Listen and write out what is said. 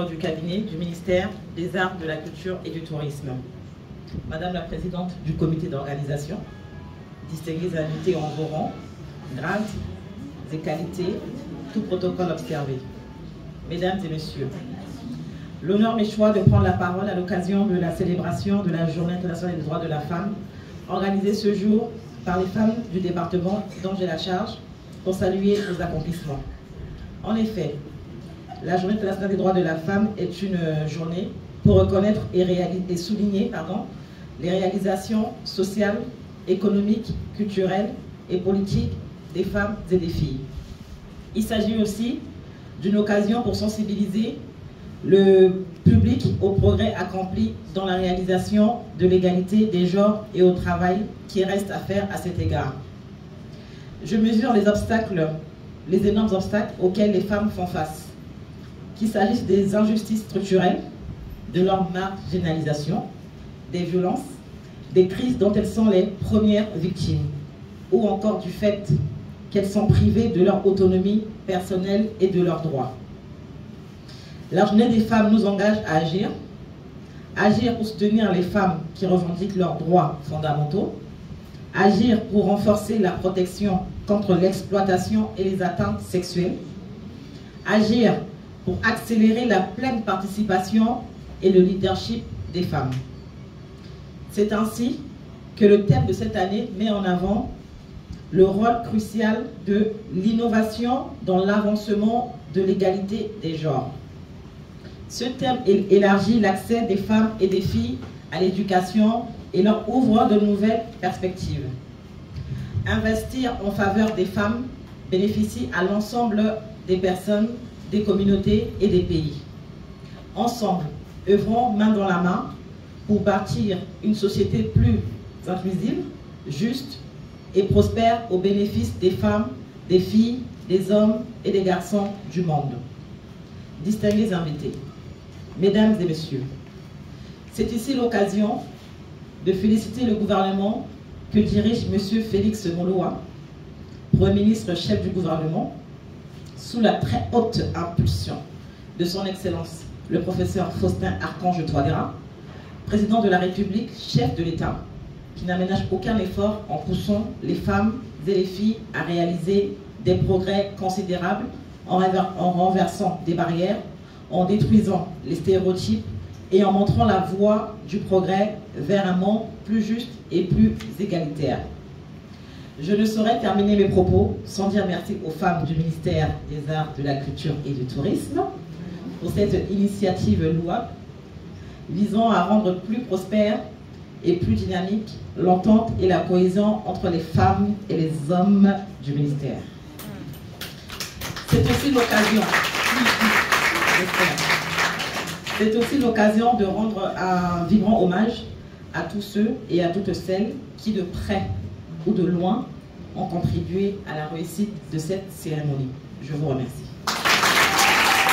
membres du cabinet du ministère des Arts, de la Culture et du Tourisme. Madame la Présidente du comité d'organisation, distingués invités en vos rangs, grades et qualités, tout protocole observé. Mesdames et Messieurs, l'honneur m'échoit de prendre la parole à l'occasion de la célébration de la Journée internationale des droits de la femme, organisée ce jour par les femmes du département dont j'ai la charge, pour saluer nos accomplissements. En effet, la Journée internationale des droits de la femme est une journée pour reconnaître et souligner les réalisations sociales, économiques, culturelles et politiques des femmes et des filles. Il s'agit aussi d'une occasion pour sensibiliser le public au progrès accompli dans la réalisation de l'égalité des genres et au travail qui reste à faire à cet égard. Je mesure les énormes obstacles auxquels les femmes font face, qu'il s'agisse des injustices structurelles, de leur marginalisation, des violences, des crises dont elles sont les premières victimes, ou encore du fait qu'elles sont privées de leur autonomie personnelle et de leurs droits. La Journée des femmes nous engage à agir pour soutenir les femmes qui revendiquent leurs droits fondamentaux, agir pour renforcer la protection contre l'exploitation et les atteintes sexuelles, agir pour accélérer la pleine participation et le leadership des femmes. C'est ainsi que le thème de cette année met en avant le rôle crucial de l'innovation dans l'avancement de l'égalité des genres. Ce thème élargit l'accès des femmes et des filles à l'éducation et leur ouvre de nouvelles perspectives. Investir en faveur des femmes bénéficie à l'ensemble des personnes, des communautés et des pays. Ensemble, œuvrons main dans la main pour bâtir une société plus inclusive, juste et prospère au bénéfice des femmes, des filles, des hommes et des garçons du monde. Distingués invités, Mesdames et Messieurs, c'est ici l'occasion de féliciter le gouvernement que dirige M. Félix Moloa, Premier ministre chef du gouvernement, sous la très haute impulsion de son Excellence, le professeur Faustin Archange Touadéra, président de la République, chef de l'État, qui n'aménage aucun effort en poussant les femmes et les filles à réaliser des progrès considérables en renversant des barrières, en détruisant les stéréotypes et en montrant la voie du progrès vers un monde plus juste et plus égalitaire. Je ne saurais terminer mes propos sans dire merci aux femmes du ministère des Arts, de la Culture et du Tourisme pour cette initiative louable visant à rendre plus prospère et plus dynamique l'entente et la cohésion entre les femmes et les hommes du ministère. C'est aussi l'occasion de rendre un vibrant hommage à tous ceux et à toutes celles qui, de près ou de loin, ont contribué à la réussite de cette cérémonie. Je vous remercie.